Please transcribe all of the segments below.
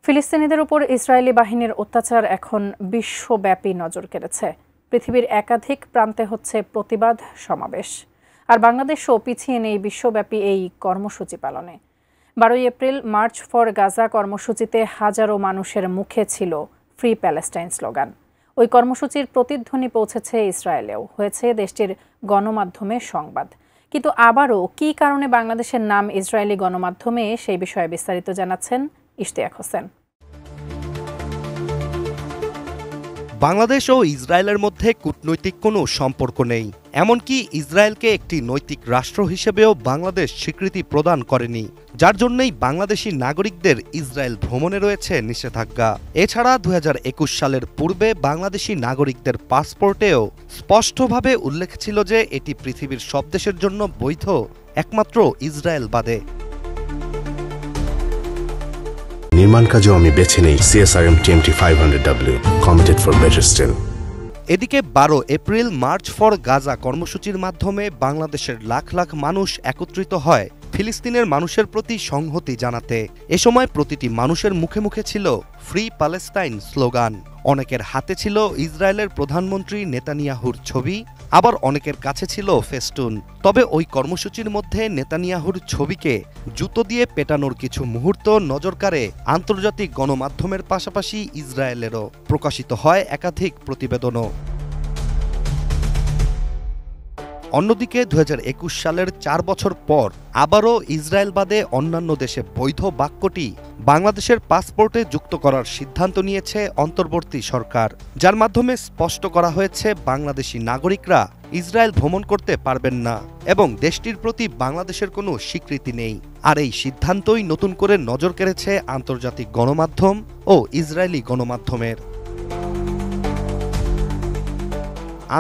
ফিলিস্তিনিদের উপর ইসরায়েলি বাহিনীর অত্যাচার এখন বিশ্বব্যাপী নজর কেড়েছে। পৃথিবীর একাধিক প্রান্তে হচ্ছে প্রতিবাদ সমাবেশ। আর বাংলাদেশও পিছিয়ে নেই বিশ্বব্যাপী এই কর্মসূচি পালনে। 12 এপ্রিল মার্চ ফর গাজা কর্মসূচিতে হাজারো মানুষের মুখে ছিল ফ্রি প্যালেস্টাইন স্লোগান। ওই কর্মসূচির প্রতিধ্বনি পৌঁছেছে ইসরায়েলেও, হয়েছে দেশটির গণমাধ্যমে সংবাদ। কিন্তু আবারও কী কারণে বাংলাদেশের নাম ইসরায়েলি গণমাধ্যমে, সেই বিষয়ে বিস্তারিত জানাচ্ছেন ইশতিয়াক হোসেন। বাংলাদেশ ও ইসরায়েলের মধ্যে কূটনৈতিক কোনো সম্পর্ক নেই, এমনকি ইসরায়েলকে একটি নৈতিক রাষ্ট্র হিসেবেও বাংলাদেশ স্বীকৃতি প্রদান করেনি, যার জন্যই বাংলাদেশি নাগরিকদের ইসরায়েল ভ্রমণে রয়েছে নিষেধাজ্ঞা। এছাড়া 2021 সালের পূর্বে বাংলাদেশি নাগরিকদের পাসপোর্টেও স্পষ্টভাবে উল্লেখ ছিল যে এটি পৃথিবীর সব দেশের জন্য বৈধ, একমাত্র ইসরায়েল বাদে। নির্মাণ কাজেও আমি বেছে নেই CSRM TMT 500W, committed for better still। এদিকে 12 এপ্রিল মার্চ ফর গাজা কর্মসূচির মাধ্যমে বাংলাদেশের লাখ লাখ মানুষ একত্রিত হয় ফিলিস্তিনের মানুষের প্রতি সংহতি জানাতে। এ সময় প্রতিটি মানুষের মুখে মুখে ছিল ফ্রি প্যালেস্টাইন স্লোগান। অনেকের হাতে ছিল ইসরায়েলের প্রধানমন্ত্রী নেতানিয়াহুর ছবি, আবার অনেকের কাছে ছিল ফেস্টুন। তবে ওই কর্মসূচির মধ্যে নেতানিয়াহুর ছবিকে জুতো দিয়ে পেটানোর কিছু মুহূর্ত নজর কাড়ে আন্তর্জাতিক গণমাধ্যমের পাশাপাশি ইসরায়েলেরও। প্রকাশিত হয় একাধিক প্রতিবেদনও। অন্যদিকে 2021 সালের 4 বছর পর আবারও ইসরায়েল বাদে অন্যান্য দেশে বৈধ বাক্যটি বাংলাদেশের পাসপোর্টে যুক্ত করার সিদ্ধান্ত নিয়েছে অন্তর্বর্তী সরকার, যার মাধ্যমে স্পষ্ট করা হয়েছে বাংলাদেশি নাগরিকরা ইসরায়েল ভ্রমণ করতে পারবেন না এবং দেশটির প্রতি বাংলাদেশের কোনো স্বীকৃতি নেই। আর এই সিদ্ধান্তই নতুন করে নজর কেড়েছে আন্তর্জাতিক গণমাধ্যম ও ইসরায়েলি গণমাধ্যমের।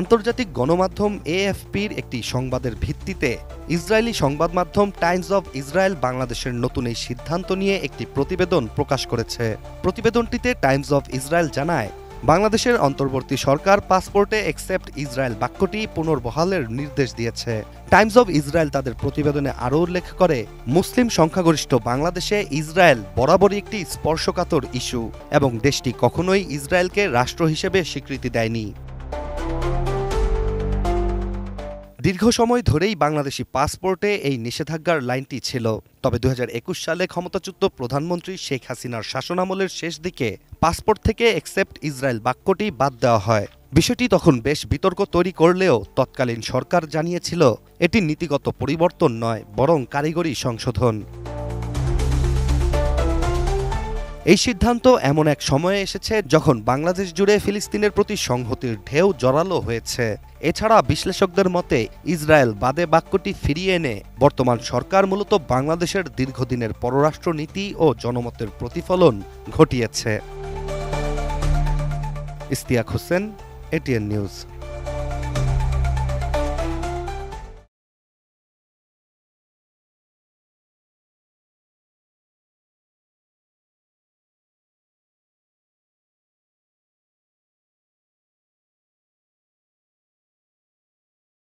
আন্তর্জাতিক গণমাধ্যম AFP'র একটি সংবাদের ভিত্তিতে ইসরায়েলি সংবাদ মাধ্যম টাইমস অব ইসরায়েল বাংলাদেশের নতুন এই সিদ্ধান্ত নিয়ে একটি প্রতিবেদন প্রকাশ করেছে। প্রতিবেদনটিতে টাইমস অব ইসরায়েল জানায়, বাংলাদেশের অন্তর্বর্তী সরকার পাসপোর্টে অ্যাকসেপ্ট ইসরায়েল বাক্যটি পুনর্বহালের নির্দেশ দিয়েছে। টাইমস অব ইসরায়েল তাদের প্রতিবেদনে আরও উল্লেখ করে, মুসলিম সংখ্যাগরিষ্ঠ বাংলাদেশে ইসরায়েল বরাবরই একটি স্পর্শকাতর ইস্যু এবং দেশটি কখনোই ইসরায়েলকে রাষ্ট্র হিসেবে স্বীকৃতি দেয়নি। দীর্ঘ সময় ধরেই বাংলাদেশি পাসপোর্টে এই নিষেধাজ্ঞার লাইনটি ছিল। তবে 2021 সালে ক্ষমতাচ্যুত প্রধানমন্ত্রী শেখ হাসিনার শাসনামলের শেষ দিকে পাসপোর্ট থেকে অ্যাকসেপ্ট ইসরায়েল বাক্যটি বাদ দেওয়া হয়। বিষয়টি তখন বেশ বিতর্ক তৈরি করলেও তৎকালীন সরকার জানিয়েছিল এটি নীতিগত পরিবর্তন নয়, বরং কারিগরি সংশোধন। এই সিদ্ধান্ত এমন এক সময়ে এসেছে যখন বাংলাদেশ জুড়ে ফিলিস্তিনের প্রতি সংহতির ঢেউ জোরালো হয়েছে। এছাড়া বিশ্লেষকদের মতে ইসরায়েল বাদে বাক্যটি ফিরিয়ে এনে বর্তমান সরকার মূলত বাংলাদেশের দীর্ঘদিনের পররাষ্ট্র নীতি ও জনমতের প্রতিফলন ঘটিয়েছে। Ishtiaq Hossain, ATN news.